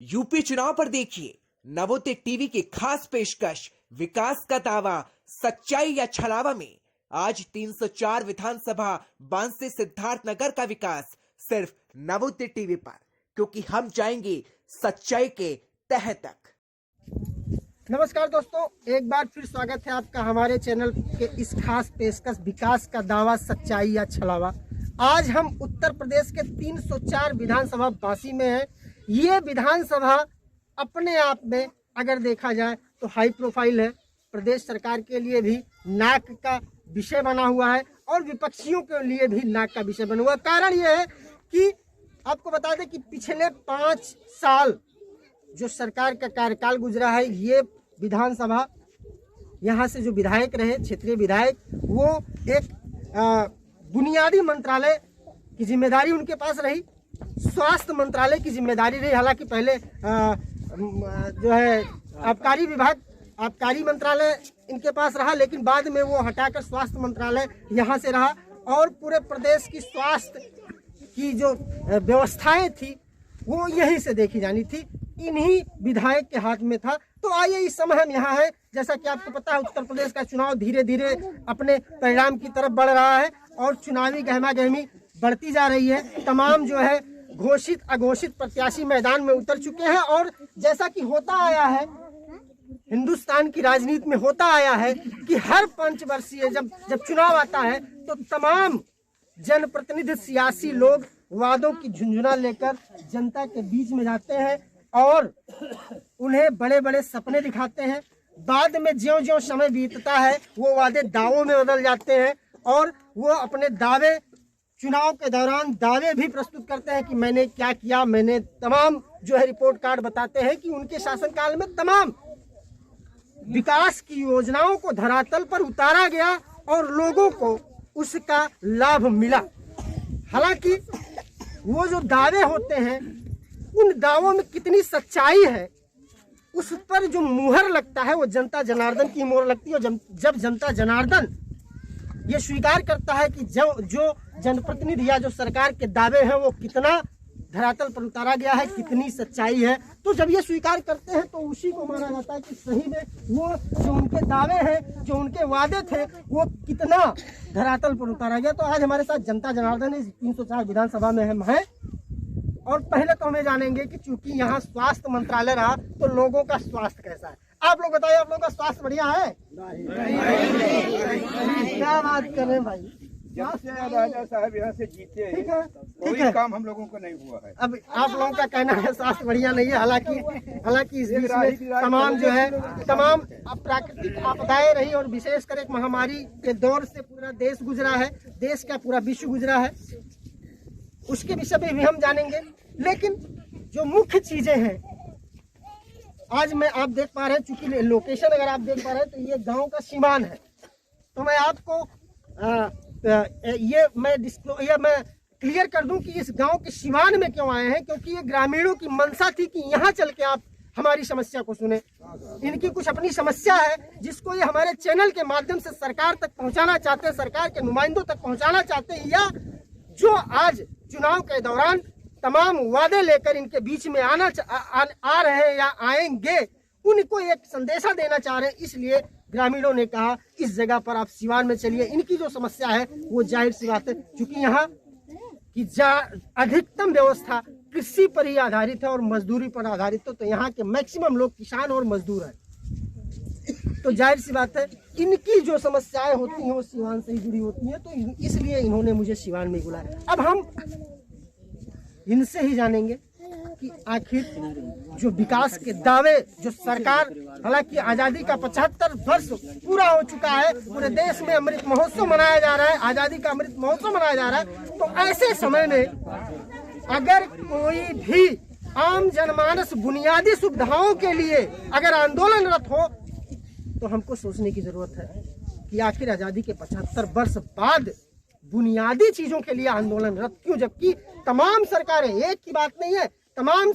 UP चुनाव पर देखिए नवोदय टीवी की खास पेशकश विकास का दावा सच्चाई या छलावा में। आज 304 विधानसभा बांसे सिद्धार्थनगर का विकास सिर्फ नवोदय टीवी पर, क्योंकि हम जाएंगे सच्चाई के तह तक। नमस्कार दोस्तों, एक बार फिर स्वागत है आपका हमारे चैनल के इस खास पेशकश विकास का दावा सच्चाई या छलावा। आज हम उत्तर प्रदेश के 304 विधानसभा बांसी में हैं। ये विधानसभा अपने आप में अगर देखा जाए तो हाई प्रोफाइल है, प्रदेश सरकार के लिए भी नाक का विषय बना हुआ है और विपक्षियों के लिए भी नाक का विषय बना हुआ है। कारण यह है कि आपको बता दें कि पिछले 5 साल जो सरकार का कार्यकाल गुजरा है, ये विधानसभा यहाँ से जो विधायक रहे, क्षेत्रीय विधायक, वो एक बुनियादी मंत्रालय की जिम्मेदारी उनके पास रही, स्वास्थ्य मंत्रालय की जिम्मेदारी रही। हालांकि पहले जो है आबकारी विभाग, आबकारी मंत्रालय इनके पास रहा, लेकिन बाद में वो हटाकर स्वास्थ्य मंत्रालय यहाँ से रहा और पूरे प्रदेश की स्वास्थ्य की जो व्यवस्थाएं थी वो यहीं से देखी जानी थी, इन्हीं विधायक के हाथ में था। तो आइए इस समय हम यहाँ है, जैसा कि आपको पता है उत्तर प्रदेश का चुनाव धीरे धीरे अपने परिणाम की तरफ बढ़ रहा है और चुनावी गहमा गहमी बढ़ती जा रही है। तमाम जो है घोषित अघोषित प्रत्याशी मैदान में उतर चुके हैं और जैसा कि होता आया है हिंदुस्तान की राजनीति में, होता आया है कि हर पंचवर्षीय जब चुनाव आता है तो तमाम जनप्रतिनिधि सियासी लोग वादों की झुंझुना लेकर जनता के बीच में जाते हैं और उन्हें बड़े बड़े सपने दिखाते हैं। बाद में ज्यों-ज्यों समय बीतता है वो वादे दावों में बदल जाते हैं और वो अपने दावे, चुनाव के दौरान दावे भी प्रस्तुत करते हैं कि मैंने क्या किया, मैंने तमाम जो है रिपोर्ट कार्ड बताते हैं कि उनके शासनकाल में तमाम विकास की योजनाओं को धरातल पर उतारा गया और लोगों को उसका लाभ मिला। हालांकि वो जो दावे होते हैं उन दावों में कितनी सच्चाई है उस पर जो मुहर लगता है वो जनता जनार्दन की मुहर लगती है। जब जनता जनार्दन ये स्वीकार करता है कि जो जनप्रतिनिधि या जो सरकार के दावे हैं वो कितना धरातल पर उतारा गया है, कितनी सच्चाई है, तो जब ये स्वीकार करते हैं तो उसी को माना जाता है कि सही में वो जो उनके दावे हैं, जो उनके वादे थे, वो कितना धरातल पर उतारा गया। तो आज हमारे साथ जनता जनार्दन इस 304 विधानसभा में हम हैं और पहले तो हमें जानेंगे कि चूंकि यहाँ स्वास्थ्य मंत्रालय रहा तो लोगों का स्वास्थ्य कैसा है। आप लोग बताइए, आप लोगों का स्वास्थ्य बढ़िया है? क्या बात कर रहे हैं भाई, राजा साहब यहाँ से जीते हैं, ठीक है, कोई काम हम लोगों को नहीं हुआ है। अब आप लोगों का कहना है स्वास्थ्य बढ़िया नहीं है। हालांकि इस बीच में तमाम जो है तमाम प्राकृतिक आपदाएं रही और विशेषकर एक महामारी के दौर से पूरा देश गुजरा है, देश का पूरा विश्व गुजरा है, उसके विषय में भी हम जानेंगे। लेकिन जो मुख्य चीजें हैं आज मैं आप देख पा रहे हैं, चूंकि लोकेशन अगर आप देख पा रहे हैं तो ये गांव का सीमान है, तो मैं आपको ये मैं क्लियर कर दूं कि इस गांव के सीमान में क्यों आए हैं, क्योंकि ये ग्रामीणों की मंशा थी कि यहाँ चल के आप हमारी समस्या को सुने। इनकी कुछ अपनी समस्या है जिसको ये हमारे चैनल के माध्यम से सरकार तक पहुंचाना चाहते हैं, सरकार के नुमाइंदों तक पहुंचाना चाहते हैं, या जो आज चुनाव के दौरान तमाम वादे लेकर इनके बीच में आ रहे हैं या आएंगे, उनको एक संदेशा देना चाह रहे हैं। इसलिए ग्रामीणों ने कहा इस जगह पर आप सिवान में चलिए। इनकी जो समस्या है वो जाहिर सी बात है, क्योंकि यहाँ की अधिकतम व्यवस्था कृषि पर ही आधारित है और मजदूरी पर आधारित है, तो यहाँ के मैक्सिमम लोग किसान और मजदूर हैं। तो जाहिर सी बात है इनकी जो समस्याएं होती हैं वो सिवान से ही जुड़ी होती हैं, तो इसलिए इन्होंने मुझे सिवान में बुलाया। अब हम इनसे ही जानेंगे कि आखिर जो विकास के दावे जो सरकार, हालांकि आजादी का 75 वर्ष पूरा हो चुका है, पूरे देश में अमृत महोत्सव मनाया जा रहा है, आजादी का अमृत महोत्सव मनाया जा रहा है, तो ऐसे समय में अगर कोई भी आम जनमानस बुनियादी सुविधाओं के लिए अगर आंदोलनरत हो तो हमको सोचने की जरूरत है कि आखिर आजादी के 75 वर्ष बाद बुनियादी चीजों के लिए आंदोलनरत क्यों, जबकि तमाम सरकारें, एक की बात नहीं है, तमाम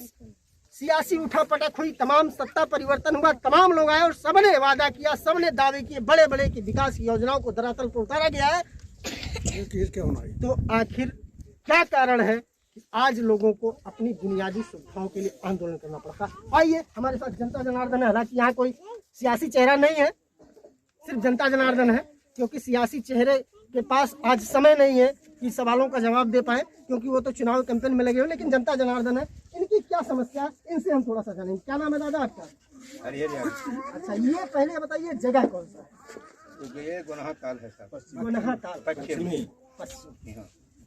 सियासी उठापटक हुई, तमाम सत्ता परिवर्तन हुआ, तमाम लोग आए और सबने वादा किया, सबने दावे किए, बड़े बड़े की विकास की योजनाओं को धरातल पर उतारा गया है। तो आखिर क्या कारण है कि आज लोगों को अपनी बुनियादी सुविधाओं के लिए आंदोलन करना पड़ता है। आइए हमारे साथ जनता जनार्दन है, हालांकि यहाँ कोई सियासी चेहरा नहीं है, सिर्फ जनता जनार्दन है, क्योंकि सियासी चेहरे के पास आज समय नहीं है कि सवालों का जवाब दे पाए, क्योंकि वो तो चुनाव कैंपेन में लगे हुए। लेकिन जनता जनार्दन है, इनकी क्या समस्या है इनसे हम थोड़ा सा जानेंगे। क्या नाम है दादा आपका? अच्छा, ये पहले बताइए जगह कौन सा है? ये गुनाह ताल है साहब, गुनाह ताल पश्चिम। पश्चिम।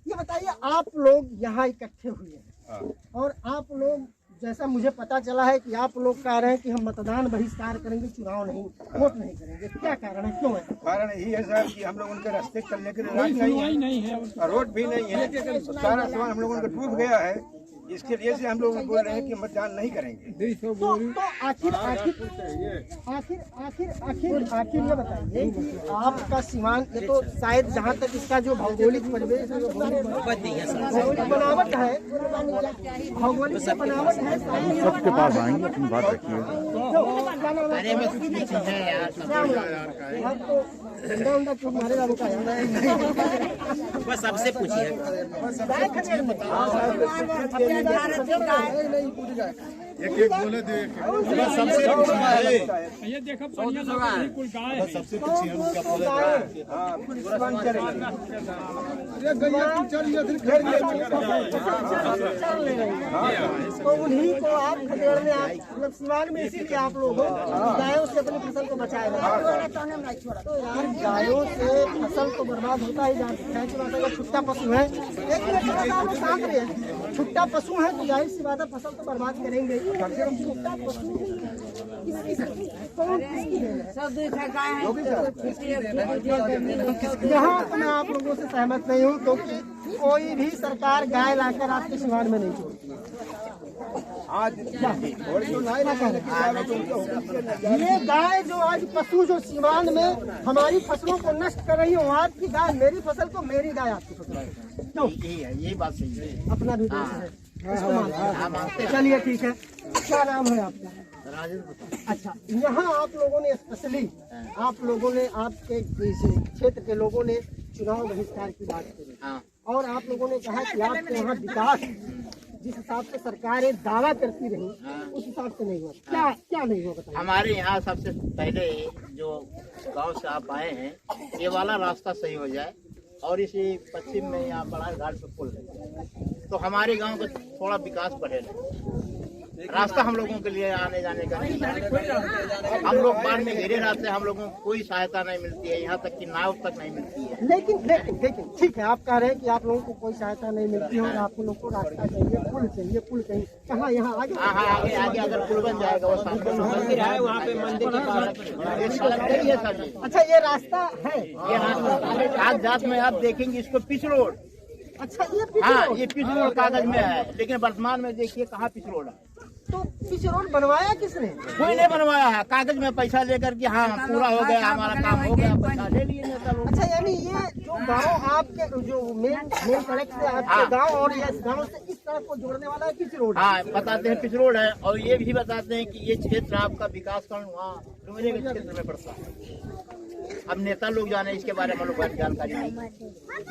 ये बताइए, आप लोग यहाँ इकट्ठे हुए हैं हाँ। और आप लोग, जैसा मुझे पता चला है कि आप लोग कह रहे हैं कि हम मतदान बहिष्कार करेंगे, चुनाव नहीं, वोट नहीं करेंगे। क्या कारण है, क्यों है? कारण यही है साहब कि हम लोग उनके रास्ते चलने के लिए रास्ता नहीं है और रोड भी नहीं है, सारा सामान हम लोगों का डूब गया है। इसके लिए से हम लोग बोल रहे हैं कि मतदान नहीं करेंगे। तो आखिर ये बताइए कि आपका सीमांत, ये तो शायद जहाँ तक इसका जो भौगोलिक परिवेश है, भौगोलिक बनावट है, भौगोलिक बनावट है, सबके पास आएंगे, अपनी बात रखिए। बस सबसे पूछिए। एक बोले दे, सबसे ये देखो बढ़िया बिल्कुल गाय है। सबसे पूछिए हम क्या बोले। तो उन्हीं को आप खदेड़ने, आप मतलब सीमान में, इसीलिए आप लोग गायों से अपनी फसल को बचाए रहे। तो यार गायों से फसल तो बर्बाद होता ही जाता है। अगर छुट्टा पशु है, एक मिनट आप शांत रहिए, छुट्टा पशु है तो जाहिर सी बात है फसल तो बर्बाद करेंगे। छुट्टा पशु कौन किसकी है? यहाँ तो मैं आप लोगों से सहमत नहीं हूँ, क्योंकि कोई भी सरकार गाय लाकर आपके सीमान में नहीं छोड़ती। ये गाय जो आज पशु जो सीमान में हमारी फसलों को नष्ट कर रही है, आपकी गाय मेरी फसल को, मेरी गाय आपकी फसल। क्यों? यही बात सही है। अपना भी देश है, इसको मानते हैं। चलिए ठीक है, क्या नाम है आपका? अच्छा, यहाँ आप लोगों ने स्पेशली, आप लोगों ने, आपके क्षेत्र के लोगों ने चुनाव बहिष्कार की बात करी और आप लोगों ने कहा कि आपके वहाँ विकास जिस हिसाब से सरकारें दावा करती रही उस हिसाब से नहीं हुआ। क्या नहीं हुआ बताइए। हमारे यहाँ सबसे पहले जो गांव से आप आए हैं, ये वाला रास्ता सही हो जाए और इसी पश्चिम में यहाँ बड़ा घाट पे पुल है, तो हमारे गांव का थोड़ा विकास बढ़ेगा। रास्ता हम लोगों के लिए आने जाने का नहीं है। हम लोग बाढ़ में घिरे रहते हैं, हम लोगों को कोई सहायता नहीं मिलती है, यहाँ तक कि नाव तक नहीं मिलती है। लेकिन ठीक है, आप कह रहे हैं कि आप लोगों को कोई सहायता नहीं मिलती है और आप लोगों को रास्ता चाहिए, पुल चाहिए। पुल कहीं कहाँ? यहाँ आगे आगे अगर पुल बन जाएगा, वो मंदिर है वहाँ पे, मंदिर के पास। अच्छा, ये रास्ता है, ये रास्ता कागजात में आप देखेंगे इसको पिच रोड। अच्छा, ये हाँ, ये पिच रोड कागज में है, लेकिन वर्तमान में देखिए कहाँ पिच रोड है। तो पिच रोड बनवाया किसने? कोई नहीं बनवाया है, कागज में पैसा लेकर के हाँ पूरा हो गया, हमारा काम हो गया, पैसा ले लिए नेता लोग। अच्छा, यानी ये जो गांव आपके जो मेन सड़क से आपके गांव और इस गांव से इस सड़क को जोड़ने वाला है पिच रोड। हाँ, बताते हैं पिच रोड है, और ये भी बताते हैं कि ये क्षेत्र आपका विकास खंड वहाँ डुमरिया के क्षेत्र में पड़ता है। अब नेता लोग जाने इसके बारे में लोग जानकारी नहीं।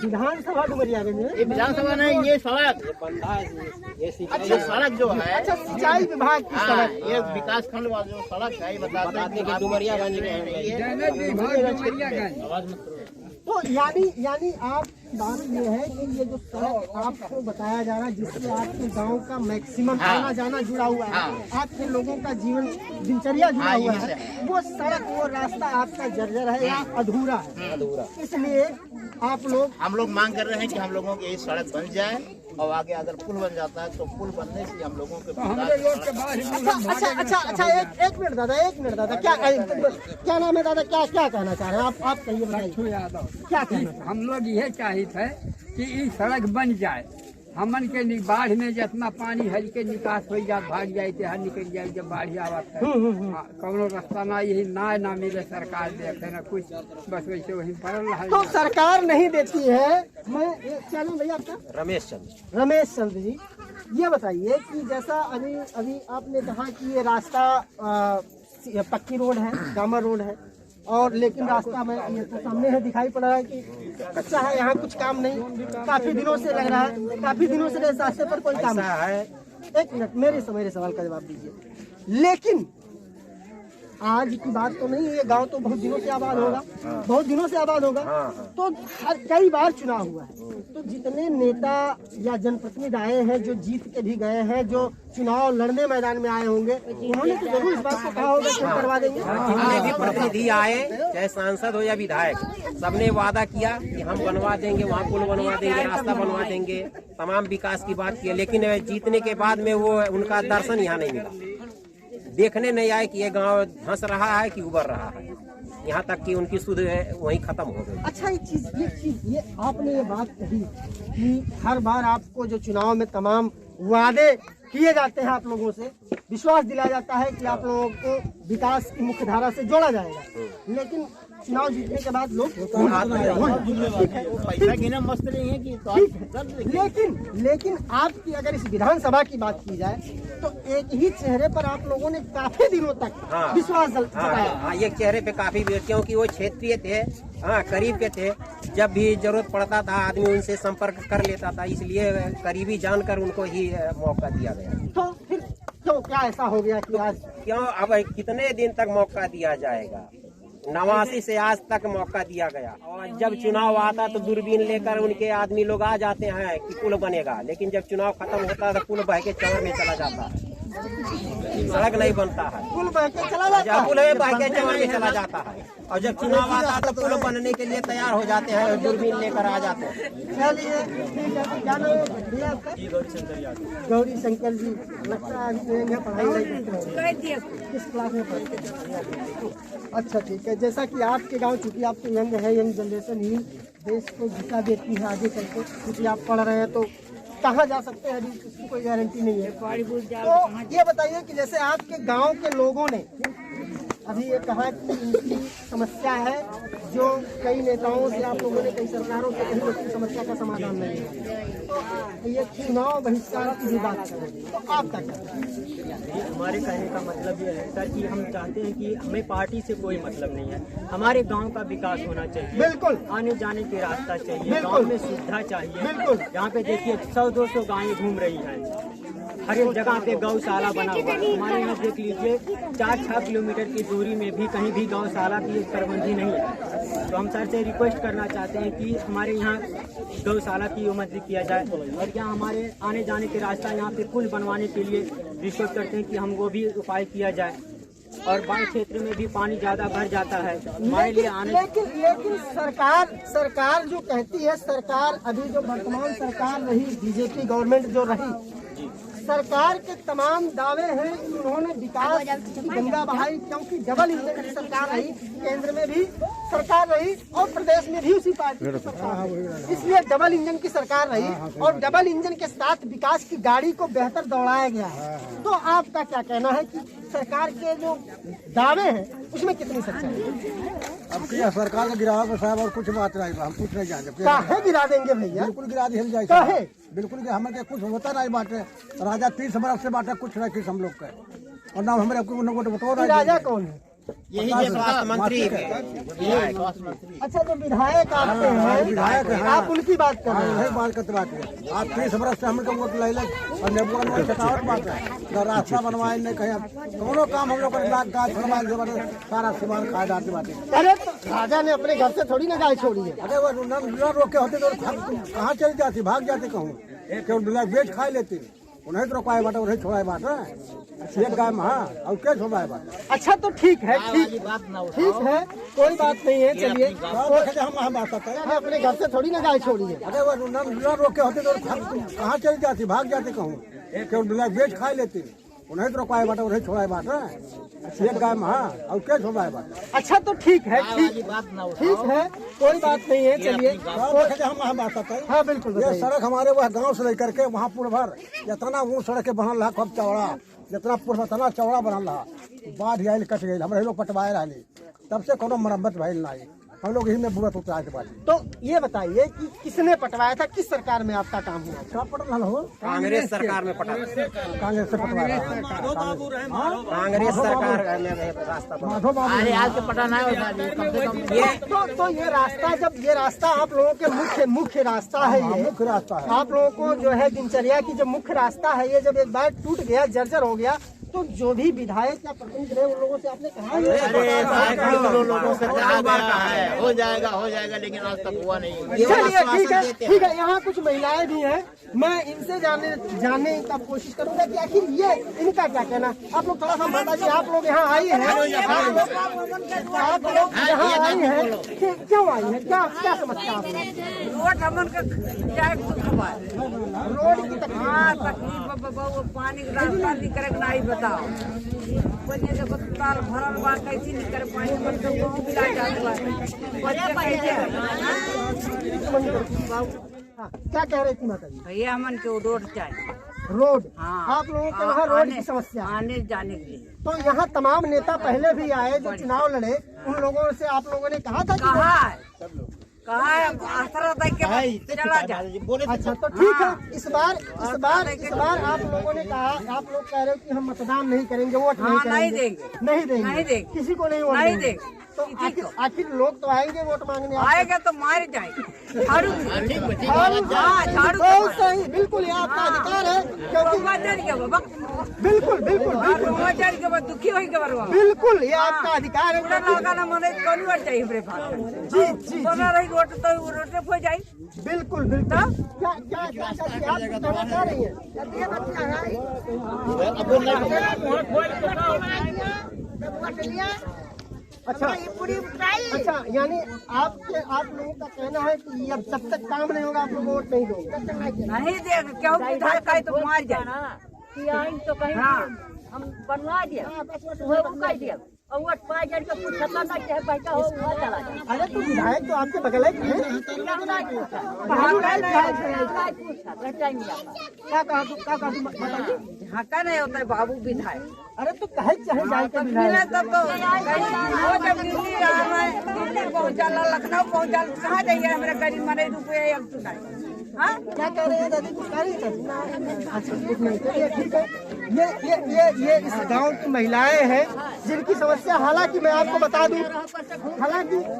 विधानसभा डुमरियागंज में, ये विधानसभा नहीं, ये सड़क, ये सड़क जो है, अच्छा, सिंचाई विभाग की हाँ, सड़क। ये विकास खंड वाला जो सड़क है, ये बताते हैं कि डुमरियागंज में। तो यानी आप बात ये है कि ये जो सड़क आपको बताया जा रहा है, जिससे आपके गांव का मैक्सिमम आना जाना जुड़ा हुआ है, आपके लोगों का जीवन दिनचर्या जुड़ा हुआ है, वो सड़क, वो रास्ता आपका जर्जर है या अधूरा है। इसलिए हम लोग मांग कर रहे हैं कि हम लोगों की ये सड़क बन जाए, और आगे अगर पुल बन जाता है तो पुल बनने से हम लोगों के अच्छा, एक मिनट दादा, क्या नाम है दादा? क्या कहना चाह रहे हैं आप कहिए, बताइए क्या कहना। हम लोग यह चाहिए थे कि ये सड़क बन जाए, हमन के बाढ़ में जितना पानी हल के निकास हो जाए, भाग जाए हर निकल जाए जब बाढ़ आवत है। कौनो रास्ता ना, यही ना मिले, सरकार देखे ना कुछ, बस वैसे वही पड़ल रहा। तो सरकार नहीं देती है। मैं क्या नाम भैया आपका? रमेश चंद्र जी, ये बताइए कि जैसा अभी आपने कहा कि ये रास्ता पक्की रोड है, डामर रोड है, और लेकिन रास्ता में ये तो सामने है, दिखाई पड़ रहा है कि कच्चा है, यहाँ कुछ काम नहीं, काफी दिनों से लग रहा है, काफी दिनों से इस रास्ते पर कोई काम नहीं है। एक मिनट, मेरे सवाल का जवाब दीजिए। लेकिन आज की बात तो नहीं है, ये गांव तो बहुत दिनों से आबाद होगा, बहुत दिनों से आबाद होगा। तो कई बार चुनाव हुआ है, तो जितने नेता या जनप्रतिनिधि आए हैं, जो जीत के भी गए हैं, जो चुनाव लड़ने मैदान में आए होंगे, उन्होंने तो जरूर इस बात को कहा होगा कि हम करवा देंगे। जितने भी प्रतिनिधि आए, चाहे सांसद हो या विधायक, सबने वादा किया कि हम बनवा देंगे, वहाँ पुल बनवा देंगे, रास्ता बनवा देंगे, तमाम विकास की बात की। लेकिन जीतने के बाद में वो उनका दर्शन यहाँ नहीं मिला, देखने नहीं आए कि ये गांव धंस रहा है कि उबर रहा है, यहाँ तक कि उनकी सुध वहीं खत्म हो गई। अच्छा, ये आपने ये बात कही कि हर बार आपको जो चुनाव में तमाम वादे किए जाते हैं, आप लोगों से विश्वास दिलाया जाता है कि आप लोगों को विकास की मुख्य धारा से जोड़ा जाएगा, लेकिन चुनाव जीतने के बाद लोग पैसा गिना मस्त नहीं है कि लेकिन आपकी अगर इस विधानसभा की बात की जाए तो एक ही चेहरे पर आप लोगों ने काफी दिनों तक विश्वास जताया। हाँ, एक चेहरे पे काफी, क्योंकि वो क्षेत्रीय थे, हाँ करीब के थे, जब भी जरूरत पड़ता था आदमी उनसे संपर्क कर लेता था, इसलिए करीबी जानकर उनको ही मौका दिया गया। तो फिर क्यों, क्या ऐसा हो गया कि आज क्यों अब कितने दिन तक मौका दिया जाएगा? 89 से आज तक मौका दिया गया, और जब चुनाव आता तो दूरबीन लेकर उनके आदमी लोग आ जाते हैं कि पुल बनेगा, लेकिन जब चुनाव खत्म होता है तो पुल बह के चौर में चला जाता है, सड़क नहीं बनता है, पुल बह के चला जाता है, पुल बह के चौर में चला जाता है। और जब चुनाव आता है तो पुल बनने के लिए तैयार हो जाते हैं, दूरबीन लेकर आ जाते हैं। चलिए ठीक है, क्या नाम है भैया आपका? गौरी शंकर जी, लगता है आज ट्रेन में पढ़ाई नहीं करते हैं। किस क्लास में पढ़ते हैं? अच्छा ठीक है, जैसा कि आपके गांव, चूंकि आप तो यंग है, यंग जनरेशन ही देश को दिशा देती है आगे चल के, क्योंकि आप पढ़ रहे हैं तो कहाँ जा सकते हैं अभी इसकी कोई गारंटी नहीं है। तो ये बताइए कि जैसे आपके गांव के लोगों ने अभी ये कहा कि इनकी समस्या है, जो कई नेताओं से, आप लोगों ने कई सरकारों से कही, उसकी समस्या का समाधान नहीं है, तो ये चुनाव बहिष्कार की भी बात करें तो आपका क्या? हमारे कहने का मतलब ये है सर कि हम चाहते हैं कि हमें पार्टी से कोई मतलब नहीं है, हमारे गांव का विकास होना चाहिए, बिल्कुल आने जाने के रास्ता चाहिए, बिल्कुल। गांव में सुविधा चाहिए, बिल्कुल। यहाँ पे देखिए 100-200 गायें घूम रही हैं, हर एक जगह पे गौशाला बना हुआ है। हमारे यहाँ देख लीजिए 4-6 किलोमीटर की दूरी में भी कहीं भी गौशाला की प्रबंधी नहीं है। तो हम सर से रिक्वेस्ट करना चाहते हैं कि हमारे यहाँ गौशाला की मदद किया जाए, और यहाँ हमारे आने जाने के रास्ता, यहाँ पे पुल बनवाने के लिए रिक्वेस्ट करते हैं कि हमको भी उपाय किया जाए। और बाढ़ क्षेत्र में भी पानी ज्यादा भर जाता है, हमारे लिए आने लेकिन सरकार जो कहती है, सरकार अभी जो वर्तमान सरकार रही, बीजेपी गवर्नमेंट जो रही, सरकार के तमाम दावे हैं कि उन्होंने विकास की गंगा बहाई, क्योंकि डबल इंजन की सरकार रही, केंद्र में भी सरकार रही और प्रदेश में भी उसी पार्टी की सरकार रही, इसलिए डबल इंजन की सरकार रही, और डबल इंजन के साथ विकास की गाड़ी को बेहतर दौड़ाया गया है। तो आपका क्या कहना है कि सरकार के जो दावे हैं उसमें कितनी सच्चाई है? अब क्या सरकार ने गिरा साहब, और कुछ बात नहीं, हम कुछ नहीं जानते। काहे गिरा देंगे भैया? बिल्कुल गिरा दी जाए, काहे? बिल्कुल हमें क्या कुछ होता नहीं बाटे, राजा 30 बरस से बाटे कुछ नहीं किस हम लोग का, और ना हमारे बतौर राजा कौन है? यही स्वास्थ्य मंत्री है। अच्छा, तो विधायक आपके हैं, विधायक हैं, आप उनकी बात कर रहे हैं। यही बात करते बात है। आप 30 बरस से हमको वोट ले और नेबुआ चटावट बात है, न रास्ता बनवाए नहीं कहीं, दोनों काम हम लोग सारा सामान खाए डालते बातें। अरे तो राजा ने अपने घर से थोड़ी ना गाय छोड़ी है। अरे वो न रोके होते तो कहाँ चली जाती, भाग जाते कहूँ, बेच खा लेती, उन्हें तो रोकाए बाटा, उन्हें छोड़ाए बाटा, एक गाय में, हाँ, और क्या छोड़ाए बाटा। अच्छा, तो ठीक है, ठीक है, कोई बात नहीं है, चलिए हम बात करते हैं, अपने घर से थोड़ी ना गाय छोड़ी है। अरे वो न रोके होते तो कहाँ चली जाती, भाग जाते कहूँ, बेच खा लेती, उन्हें तो रोकाए बाटा, उन्हें छोड़ाए बाटा, एक गाय में, हाँ, और क्या छोड़ाए बाटा। अच्छा, तो ठीक है, ठीक है, कोई बात नहीं है, चलिए हम बात करते हैं। हाँ बिल्कुल, ये सड़क हमारे वह गांव से लेकर के वहाँ पूर्व भर जितना ऊँच सड़क बनल रहा, खूब चौड़ा, जितना पूर्व तना चौड़ा बनल रहा, बाढ़ आयल कट गई, हमारे लोग पटवाए रही, तब से कोनो मरम्मत भइल नहीं। हम लोग यही में बुरा सोचा है बात। तो ये बताइए कि किसने पटवाया था, किस सरकार में आपका काम हुआ? क्या पटवान हो? कांग्रेस सरकार में पटा, कांग्रेस से पटवाया। कांग्रेस सरकार में रास्ता बना। माधव बाबू अरे आज के पटा नहीं होता जी, कम से कम तो ये रास्ता, जब ये रास्ता आप लोगों के मुख्य रास्ता है, ये मुख्य रास्ता है। आप लोगों को जो है दिनचर्या की जो मुख्य रास्ता है, ये जब एक बार टूट गया, जर्जर हो गया, तो जो भी विधायक या प्रतिनिधि रहे उन लोगों से आपने कहा लोगों से कहा है हो जाएगा, लेकिन आज तक हुआ नहीं। चलिए ठीक है। यहाँ कुछ महिलाएं भी हैं, मैं इनसे जानने का कोशिश करूंगा कि आखिर ये इनका क्या कहना। आप लोग थोड़ा सा बताइए, आप लोग यहाँ आई हैं, आप लोग यहाँ आई हैं, क्यों आई हैं, क्या समस्या आप रोड हमन का जाए रोड की तकलीफ? हाँ तकलीफ, पानी का रास्ता नहीं करे नहीं बताओ, बनिए के अस्पताल भरल बा, कैसे नहीं करे पानी बन के वो मिला जात बा, हाँ, क्या कह रही थी माता जी? भैया हमन के रोड चाहिए, रोड। हाँ। आप लोगों के वहाँ रोड की समस्या है। आने जाने के लिए। तो यहाँ तमाम नेता पहले भी आए जो चुनाव लड़े, उन लोगों से आप लोगों ने कहा था कि कहा है आसरा दे के चला जा। अच्छा, तो ठीक है। इस बार आप लोगों ने कहा, आप लोग कह रहे हो कि हम मतदान नहीं करेंगे, वोट नहीं देंगे, किसी को नहीं वोट देंगे। तो आखिर लोग तो आएंगे वोट मांगने, आएगा तो मारे जाएंगे, झाड़ू झाड़ू बहुत सही, बिल्कुल ये आपका अधिकार है, क्योंकि बिल्कुल दुखी हो बिल्कुल ये आपका अधिकार है। चाहिए हमरे जी रही रोड तो रोड हो जाए। बिल्कुल क्या चाह रही है? अच्छा, यानी आप लोगों का कहना है कि अब जब तक काम नहीं होगा आप लोग वोट नहीं दोगे? नहीं देगा, क्यों विधायक आए तो मार जाए तो कहीं हम बनवा दिया, वो कह दिया और वोट पा जाए तो कुछ खत्म नहीं चाहे पैसा हो वहाँ चला जाए। अरे तो विधायक तो आपके बगल है कि नहीं? ढाका नहीं होता है बाबू विधायक। अरे तो कहे चाहे जाए के विधायक तब तो वो जब दिल्ली दिल्ली पहुँचा, लखनऊ पहुँचा, कहाँ जाइए हमारे गरीब मरे रुपये अब चुनाए। हाँ क्या कह रहे हैं दादी, कुछ कह रही है? अच्छा, कुछ नहीं, चलिए ठीक है। ये इस गांव की महिलाएं हैं जिनकी समस्या, हालांकि मैं आपको बता दूं,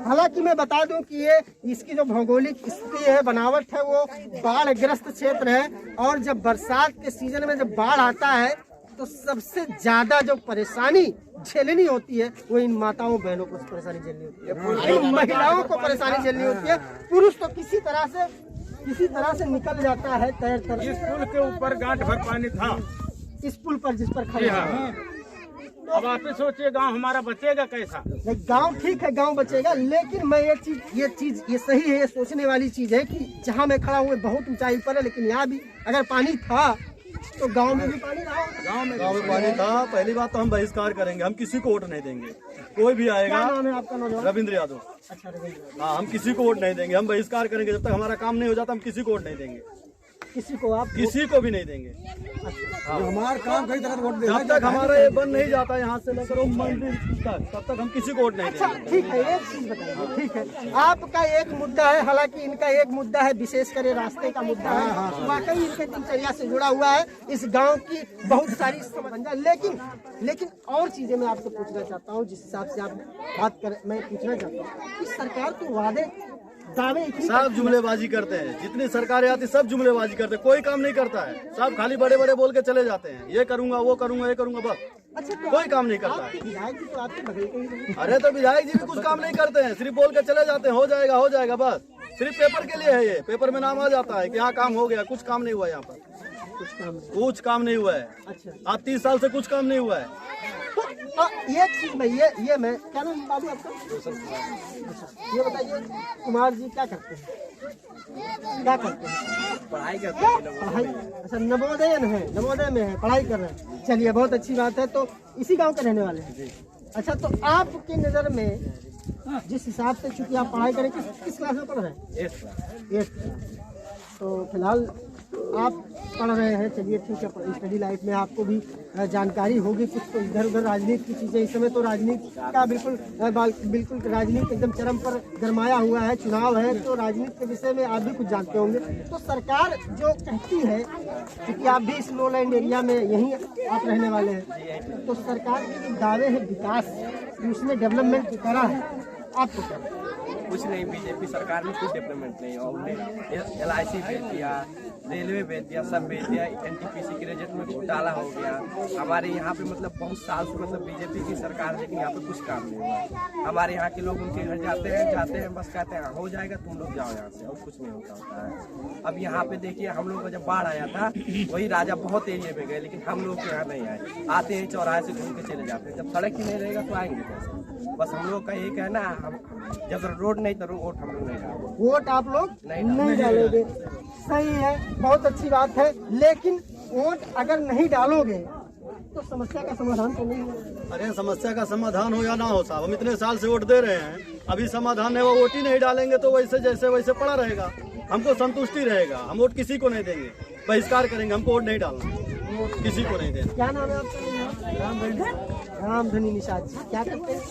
हालांकि मैं बता दूं कि ये इसकी जो भौगोलिक स्थिति है, बनावट है, वो बाढ़ ग्रस्त क्षेत्र है, और जब बरसात के सीजन में जब बाढ़ आता है तो सबसे ज्यादा जो परेशानी झेलनी होती है वो इन माताओं बहनों को परेशानी झेलनी होती है, इन महिलाओं को परेशानी झेलनी होती है। पुरुष तो किसी तरह से निकल जाता है तैर। इस पुल के ऊपर गांठ भर पानी था, इस पुल पर जिस पर खड़े हैं। अब आप ही सोचिए गांव हमारा बचेगा कैसा? गांव ठीक है, गांव बचेगा, लेकिन मैं ये चीज ये सही है, ये सोचने वाली चीज है कि जहां मैं खड़ा हूँ बहुत ऊंचाई पर है, लेकिन यहाँ भी अगर पानी था तो गांव में भी पानी रहा। गांव में पानी था। पहली बात तो हम बहिष्कार करेंगे, हम किसी को वोट नहीं देंगे, कोई भी आएगा। क्या नाम है आपका? नौजवान रविंद्र यादव। अच्छा, रविंद्र। हाँ, हम किसी को वोट नहीं देंगे, हम बहिष्कार करेंगे। जब तक हमारा काम नहीं हो जाता हम किसी को वोट नहीं देंगे, किसी को आप किसी को भी नहीं देंगे। हमारा काम कई तरह वोट जब तक हमारा ये बन नहीं जाता यहाँ से लेकर वो मंदिर तक, तब तक हम किसी को वोट नहीं अच्छा देंगे। ठीक है, एक चीज बताइए। ठीक है, आपका एक मुद्दा है, हालांकि इनका एक मुद्दा है, विशेषकर ये रास्ते का मुद्दा है, वाकई इनके दिनचर्या से जुड़ा हुआ है, इस गांव की बहुत सारी समस्या। लेकिन और चीजें मैं आपसे पूछना चाहता हूँ, जिस हिसाब से आप बात कर, मैं पूछना चाहता हूँ कि सरकार के वादे दावे सब जुमलेबाजी करते हैं, जितनी सरकारें आती सब जुमलेबाजी करते हैं, कोई काम नहीं करता है, सब खाली बड़े बड़े बोल के चले जाते हैं, ये करूंगा वो करूंगा ये करूंगा, बस। अच्छा, तो कोई काम नहीं करता है। विधायक जी तो आपके बगल के ही। अरे तो विधायक जी भी कुछ काम नहीं करते हैं, सिर्फ बोल के चले जाते हैं, हो जाएगा बस। सिर्फ पेपर के लिए है, ये पेपर में नाम आ जाता है कि यहाँ काम हो गया, कुछ काम नहीं हुआ यहाँ पर, कुछ काम नहीं हुआ है। अच्छा, आप 30 साल से कुछ काम नहीं हुआ है। ये चीज भाई, ये मैं क्या नाम बाबू आपका? ये बताइए, कुमार जी क्या करते हैं? पढ़ाई करते हैं। पढ़ाई, अच्छा, नवोदय में है, पढ़ाई कर रहे हैं। चलिए, बहुत अच्छी बात है। तो इसी गांव के रहने वाले हैं? अच्छा, तो आपकी नजर में जिस हिसाब से, चूंकि आप पढ़ाई करें, किस क्लास में पढ़ रहे हैं? 8th। तो फिलहाल आप पढ़ रहे हैं, चलिए ठीक है, स्टडी लाइफ में आपको भी जानकारी होगी कुछ, तो इधर उधर राजनीति की चीज़ें, इस समय तो राजनीति का बिल्कुल राजनीति एकदम चरम पर गरमाया हुआ है, चुनाव है, तो राजनीति के विषय में आप भी कुछ जानते होंगे। तो सरकार जो कहती है, क्योंकि आप भी इस लो लैंड एरिया में यहीं आप रहने वाले हैं, तो सरकार के जो दावे हैं विकास, उसने डेवलपमेंट करा है, आपको क्या? कुछ नहीं, बीजेपी सरकार में कुछ डेवलपमेंट नहीं और LIC भेज दिया, रेलवे भेज दिया, सब भेज दिया, NTPC के रिजल्ट में घोटाला हो गया। हमारे यहाँ पे मतलब बहुत साल से मतलब बीजेपी की सरकार, लेकिन यहाँ पे कुछ काम नहीं हुआ। हमारे यहाँ के लोग उनके घर जाते हैं बस कहते हैं हो जाएगा, तुम लोग जाओ यहाँ से, और कुछ नहीं होता है। अब यहाँ पे देखिए, हम लोग को जब बाढ़ आया था, वही राजा बहुत एरिया में गए, लेकिन हम लोग के यहाँ नहीं आए। आते हैं चौराहे से घूम के चले जाते हैं, जब सड़क ही नहीं रहेगा तो आएंगे कैसे? बस हम लोग का ये कहना, हम जब रोड नहीं तो वोट हम लोग नहीं डालेंगे। वोट आप लोग नहीं डालोगे, सही है, बहुत अच्छी बात है, लेकिन वोट अगर नहीं डालोगे तो समस्या का समाधान तो नहीं होगा। अरे समस्या का समाधान हो या ना हो साहब, हम इतने साल से वोट दे रहे हैं, अभी समाधान है, वो वोट ही नहीं डालेंगे तो वैसे जैसे वैसे पड़ा रहेगा, हमको संतुष्टि रहेगा। हम वोट किसी को नहीं देंगे, बहिष्कार करेंगे, हमको वोट नहीं डालना, किसी को नहीं देना। क्या नाम है आपका? रामधनी निषाद जी, क्या करते हैं?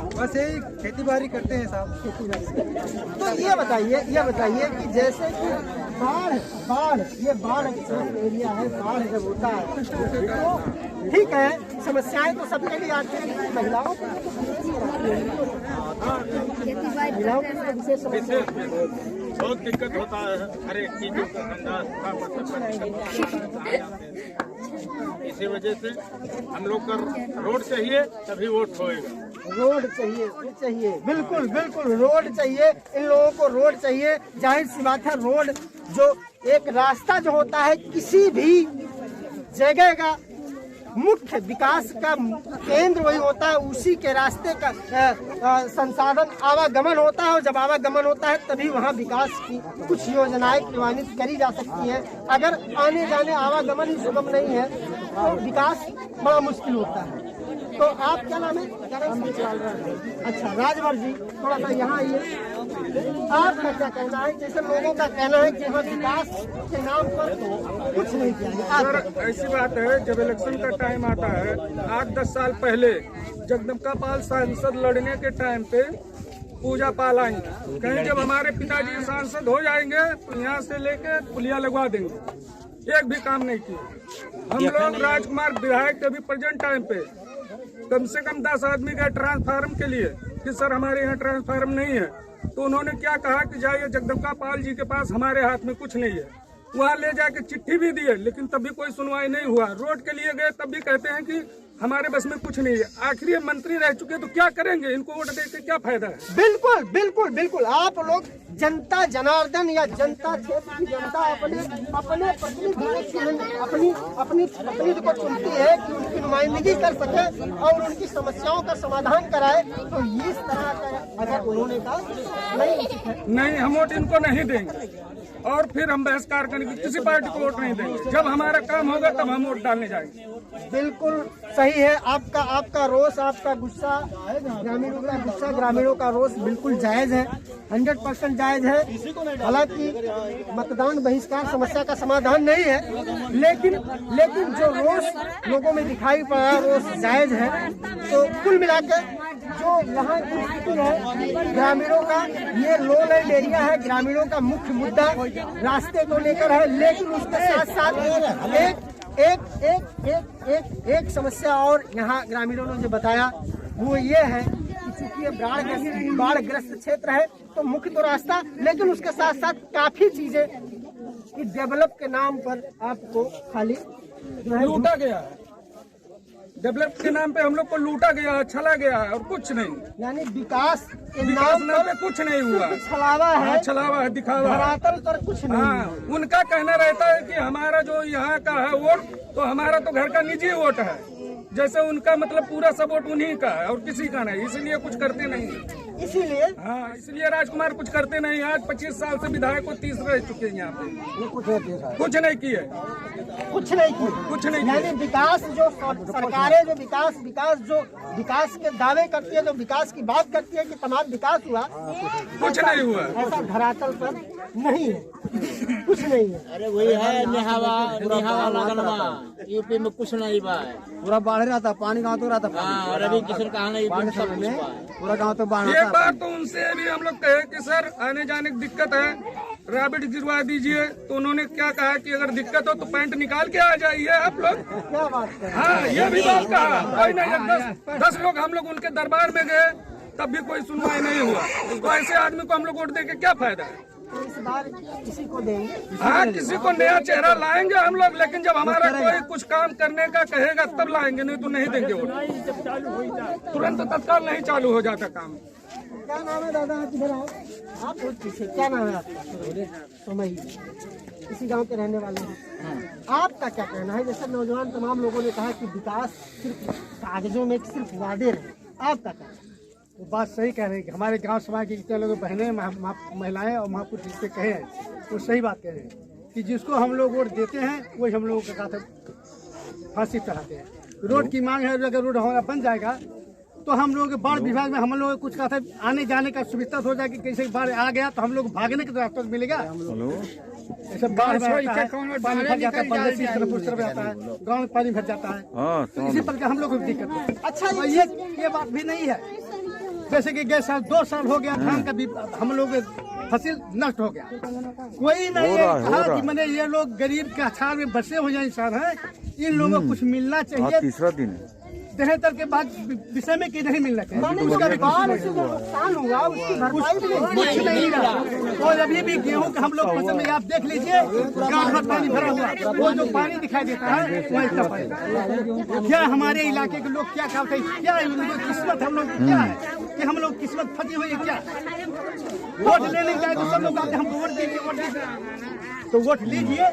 बस यही खेती बाड़ी करते हैं साहब। खेती बाड़ी। तो ये बताइए कि जैसे कि बाढ़ एरिया है, बाढ़ जब होता है तो ठीक है, समस्याएं तो सबके लिए आती हैं, महिलाओं को विशेष समस्या, बहुत दिक्कत होता है, हर एक चीजों का धंधा इसी वजह से हम लोग का रोड चाहिए, तभी वोट होएगा। रोड चाहिए, बिल्कुल रोड चाहिए, इन लोगों को रोड चाहिए। जाहिर सी बात है, रोड जो एक रास्ता जो होता है किसी भी जगह का मुख्य विकास का केंद्र वही होता है, उसी के रास्ते का संसाधन आवागमन होता है, और जब आवागमन होता है तभी वहाँ विकास की कुछ योजनाएं क्रियान्वित करी जा सकती है। अगर आने जाने आवागमन ही सुगम नहीं है तो विकास बड़ा मुश्किल होता है। तो आप क्या नाम है? अच्छा, राजभर जी, थोड़ा सा यहाँ आइए, आपका क्या कहना है? जैसे लोगों का कहना है कि यहाँ विकास के नाम पर कुछ नहीं किया। सर ऐसी बात है, जब इलेक्शन का टाइम आता है, 8-10 साल पहले जगदम्बिका पाल सांसद लड़ने के टाइम पे पूजा पाल आएंगे, कहीं जब हमारे पिताजी सांसद हो जाएंगे तो यहाँ से लेके पुलिया लगवा देंगे, एक भी काम नहीं किया। हम लोग राजकुमार विधायक अभी प्रेजेंट टाइम पे कम से कम 10 आदमी गए ट्रांसफार्म के लिए कि सर हमारे यहाँ ट्रांसफार्म नहीं है, तो उन्होंने क्या कहा कि जाइए जगदम्बिका पाल जी के पास, हमारे हाथ में कुछ नहीं है। वहाँ ले जाके चिट्ठी भी दिए, लेकिन तब भी कोई सुनवाई नहीं हुआ। रोड के लिए गए, तब भी कहते हैं कि हमारे बस में कुछ नहीं है। आखिर ये मंत्री रह चुके तो क्या करेंगे, इनको वोट देके क्या फायदा है? बिल्कुल आप लोग जनता जनार्दन या जनता क्षेत्र की जनता अपने प्रतिनिधि को चुनती है कि उनकी नुमाइंदगी कर सके और उनकी समस्याओं का समाधान कराए। तो इस तरह का अगर उन्होंने कहा नहीं, हम वोट इनको नहीं देंगे और फिर हम बहिष्कार करेंगे, किसी पार्टी को वोट नहीं देंगे। जब हमारा काम होगा तब हम वोट डालने जाएंगे। बिल्कुल सही है, आपका रोष, आपका गुस्सा, ग्रामीणों का गुस्सा, ग्रामीणों का रोष बिल्कुल जायज है, 100% जायज है। हालांकि मतदान बहिष्कार समस्या का समाधान नहीं है, लेकिन जो रोष लोगों में दिखाई पड़ा, रोष जायज है। तो कुल मिलाकर जो यहाँ की स्थिति है ग्रामीणों का, ये लो लैंड एरिया है, ग्रामीणों का मुख्य मुद्दा रास्ते को लेकर है, लेकिन उसके साथ साथ एक समस्या और यहाँ ग्रामीणों ने जो बताया वो ये है कि चूंकि ये बाढ़ग्रस्त क्षेत्र है तो मुख्य तो रास्ता, लेकिन उसके साथ साथ काफी चीजें कि डेवलप के नाम पर आपको खाली लूटा गया है, डेवलप के नाम पे हम लोग को लूटा गया, छला गया है और कुछ नहीं। यानी विकास के नाम पे कुछ नहीं हुआ, छलावा है, छलावा है, दिखावा है, धरातल पर कुछ नहीं। हाँ, उनका कहना रहता है कि हमारा जो यहाँ का है वोट, तो हमारा तो घर का निजी वोट है, जैसे उनका मतलब पूरा सपोर्ट उन्हीं का है और किसी का नहीं, इसलिए कुछ करते नहीं। इसीलिए हाँ, इसलिए राजकुमार कुछ करते नहीं। आज 25 साल से विधायक को 30 रह चुके हैं यहाँ पे, कुछ नहीं किए, कुछ नहीं किए, कुछ नहीं यानी विकास जो सरकारें जो विकास जो विकास के दावे करती है, जो विकास की बात करती है कि तमाम विकास हुआ, कुछ नहीं हुआ। ऐसा धरातल पर नहीं है, कुछ नहीं है। अरे वही है निहावा लगलवा, यूपी में कुछ नहीं बा, पूरा बाढ़ रहा था, पानी गाँव तो रहा था, और अभी किसी कहा नहीं पूरा गाँव तो बाढ़ एक बार तो उनसे भी हम लोग कहे कि सर आने जाने की दिक्कत है, रैबिट गिरवा दीजिए, तो उन्होंने क्या कहा कि अगर दिक्कत हो तो पैंट निकाल के आ जाइए आप लोग। क्या बात है? हाँ, ये भी बात कहा। कोई नहीं, 10 लोग हम लोग उनके दरबार में गए, तब भी कोई सुनवाई नहीं हुआ। तो ऐसे आदमी को हम लोग वोट दे के क्या फायदा है? तो इस बार किसी को देंगे? हाँ, किसी को नया चेहरा लाएंगे हम लोग, लेकिन जब हमारा कोई कुछ काम करने का कहेगा तब लाएंगे, नहीं तो नहीं देंगे वोट। तुरंत तत्काल नहीं चालू हो जाता काम। क्या नाम है दादा? आप इधर आओ, आप बहुत पीछे। क्या नाम है आपका? सोमई, इसी गांव के रहने वाले हैं। आपका क्या कहना है? जैसे नौजवान तमाम लोगों ने कहा कि विकास सिर्फ कागजों में सिर्फ वादे रहे, आपका क्या? वो बात सही कह रहे हैं कि हमारे गांव समाज की जितने लोग बहनें महिलाएं और महापुरुष जिससे कहे हैं, वो सही बात कह रहे हैं कि जिसको हम लोग वोट देते हैं वही हम लोगों के साथ फांसी चढ़ाते हैं। रोड की मांग है, अगर रोड हमारा बन जाएगा तो हम लोग बाढ़ विभाग में हम लोग कुछ कहा था आने जाने का सुविधा हो जाएगी, कैसे बाढ़ आ गया तो हम लोग भागने का रास्ता मिलेगा। ऐसे बाढ़ में आता है, पानी भर जाता है, परदेसी तरफ उस तरफ जाता है, गाँव में पानी भर जाता है, तो इसी प्रकार हम लोग को दिक्कत है। अच्छा, ये बात भी नहीं है, जैसे कि गए साल 2 साल हो गया धान का भी हम लोग फसल नष्ट हो गया, कोई नहीं कहा कि मैंने ये लोग गरीब के अछाड़ में बसे हुए इंसान है, इन लोगों को कुछ मिलना चाहिए। तीसरा दिन 73 के बाद विषय में कि नहीं मिलना चाहिए, उसका भी नुकसान हुआ, उसकी भरपाई भी कुछ नहीं मिला। और अभी भी गेहूं का हम लोग फसल में आप देख लीजिए, गाँव भर पानी भरा हुआ, वो जो पानी दिखाई देता है वो इतना पानी। क्या हमारे इलाके के लोग क्या खाते हैं, क्या किस्मत हम लोग क्या है कि हम लोग किस्मत फटी हुई है क्या? वोट लेने जाए तो सब लोग आते हम वोट दीजिए, तो वोट लीजिए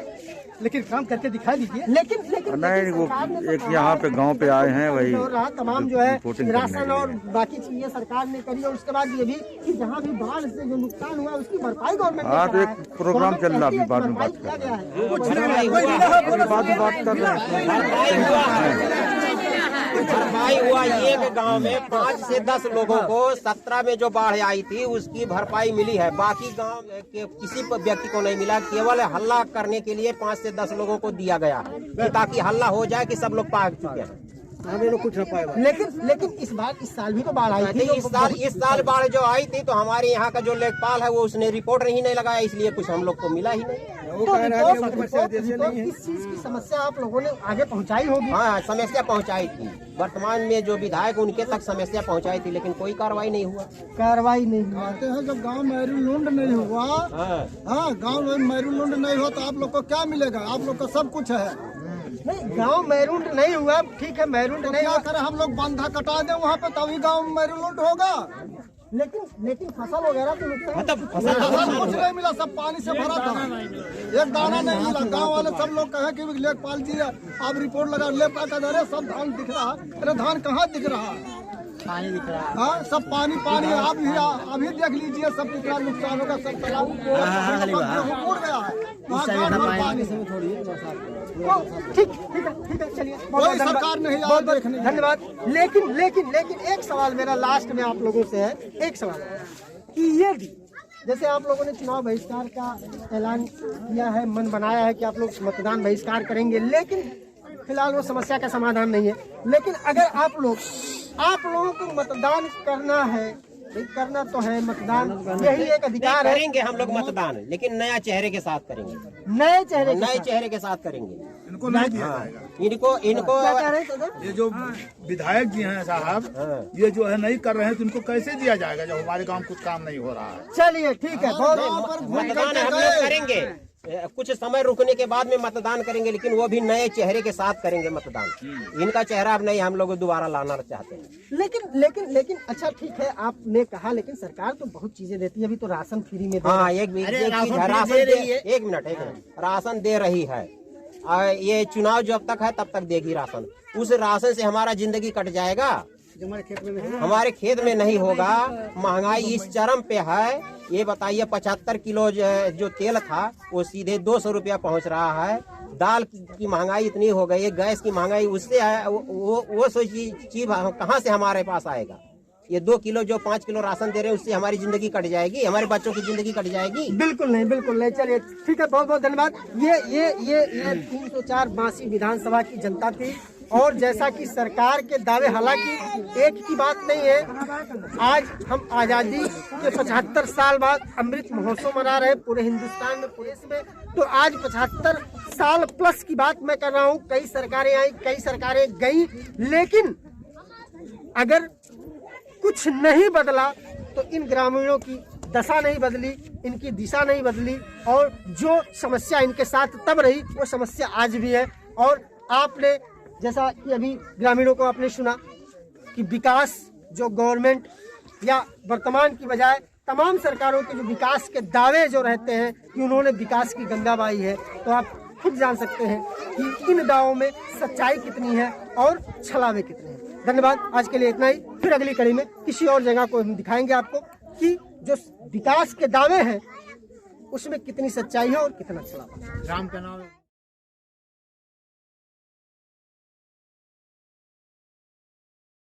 लेकिन काम करके दिखा दीजिए। लेकिन नहीं, वो एक यहाँ पे गांव पे आए हैं, वही तमाम जो है राशन और बाकी चीजें सरकार ने करी, और उसके बाद ये भी कि जहाँ भी बाढ़ से जो नुकसान हुआ उसकी भरपाई गवर्नमेंट। हाँ, तो एक प्रोग्राम चल रहा है, बाद में बात कर रहे हैं, कुछ नहीं, बाद में बात कर रहे हैं। भरपाई हुआ एक गांव में 5 से 10 लोगों को 17 में जो बाढ़ आई थी उसकी भरपाई मिली है, बाकी गांव के किसी व्यक्ति को नहीं मिला। केवल हल्ला करने के लिए 5 से 10 लोगों को दिया गया है ताकि हल्ला हो जाए कि सब लोग पा चुके हैं। हमें लोग कुछ न पाएगा। लेकिन इस साल भी तो बाढ़ आई थी। इस साल बाढ़ जो आई थी तो हमारे यहाँ का जो लेखपाल है वो उसने रिपोर्ट ही नहीं लगाया, इसलिए कुछ हम लोग को मिला ही नहीं। इस चीज की समस्या आप लोगों ने आगे पहुंचाई होगी। हाँ, समस्या पहुंचाई थी, वर्तमान में जो विधायक उनके तक समस्या पहुंचाई थी, लेकिन कोई कार्रवाई नहीं हुआ। आते हैं जब गांव मैरूलुंड नहीं हुआ, हाँ गांव में मैरूलुंड नहीं हुआ तो आप लोग को क्या मिलेगा? आप लोग को सब कुछ है। नहीं, गांव मैरूंड नहीं हुआ, ठीक है, मैरूंड नहीं हुआ, कर हम लोग बंधा कटा दे वहाँ पे तभी गांव मैरूलुंड होगा। लेकिन फसल वगैरह तो नुकसान, फसल कुछ नहीं मिला, सब पानी से भरा था, एक दाना नहीं मिला। गांव वाले सब लोग कहे कि लेखपाल जी आप रिपोर्ट लगा, लेखपाल का सब धान दिख रहा, अरे धान कहाँ दिख रहा, पानी दिख रहा है। हाँ, सब पानी पानी। आप भी अभी देख लीजिए सब कितना नुकसान होगा, सब तालाब उड़ गया है। ठीक है, चलिए, कोई सरकार नहीं बहुत धन्यवाद। लेकिन एक सवाल मेरा लास्ट में आप लोगों से है, एक सवाल कि ये भी जैसे आप लोगों ने चुनाव बहिष्कार का ऐलान किया है, मन बनाया है कि आप लोग मतदान बहिष्कार करेंगे, लेकिन फिलहाल वो समस्या का समाधान नहीं है। लेकिन अगर आप लोगों को मतदान करना है, करना तो है, मतदान यही एक अधिकार है। करेंगे हम लोग मतदान, लेकिन नया चेहरे के साथ करेंगे, नए चेहरे के साथ करेंगे। इनको नहीं दिया जाएगा। इनको क्या कह रहे हैं? ये जो विधायक जी हैं साहब, ये जो है नहीं कर रहे हैं तो इनको कैसे दिया जाएगा जब हमारे गांव में कुछ काम नहीं हो रहा है। चलिए ठीक है, मतदान हम लोग करेंगे, कुछ समय रुकने के बाद में मतदान करेंगे, लेकिन वो भी नए चेहरे के साथ करेंगे मतदान। इनका चेहरा अब नहीं हम लोग दोबारा लाना चाहते हैं। लेकिन अच्छा ठीक है, आपने कहा, लेकिन सरकार तो बहुत चीजें देती है, अभी तो राशन फ्री में हाँ, एक मिनट, राशन दे रही है। ये चुनाव जब तक है तब तक देगी राशन। उस राशन से हमारा जिंदगी कट जाएगा, हमारे खेत में नहीं होगा। महंगाई इस चरम पे है। ये बताइए 75 किलो जो तेल था वो सीधे 200 रुपया पहुँच रहा है। दाल की महंगाई इतनी हो गई है, गैस की महंगाई उससे है। वो सोचिए चीज कहाँ से हमारे पास आएगा। ये 2 किलो जो 5 किलो राशन दे रहे हैं उससे हमारी जिंदगी कट जाएगी, हमारे बच्चों की जिंदगी कट जाएगी। बिल्कुल नहीं, बिल्कुल नहीं। चलिए ठीक है, बहुत बहुत धन्यवाद। ये 304 बांसी विधानसभा की जनता थी। और जैसा कि सरकार के दावे, हालांकि एक की बात नहीं है, आज हम आज़ादी के 75 साल बाद अमृत महोत्सव मना रहे पूरे हिंदुस्तान में, पूरे देश में। तो आज 75 साल प्लस की बात मैं कर रहा हूँ। कई सरकारें आई, कई सरकारें गई, लेकिन अगर कुछ नहीं बदला तो इन ग्रामीणों की दशा नहीं बदली, इनकी दिशा नहीं बदली, और जो समस्या इनके साथ तब रही वो समस्या आज भी है। और आपने जैसा कि अभी ग्रामीणों को आपने सुना कि विकास जो गवर्नमेंट या वर्तमान की बजाय तमाम सरकारों के जो विकास के दावे जो रहते हैं कि उन्होंने विकास की गंगा बहाई है, तो आप खुद जान सकते हैं कि इन दावों में सच्चाई कितनी है और छलावे कितने हैं। धन्यवाद, आज के लिए इतना ही। फिर अगली कड़ी में किसी और जगह को हम दिखाएंगे आपको कि जो विकास के दावे हैं उसमें कितनी सच्चाई है और कितना छलावा। राम का नाम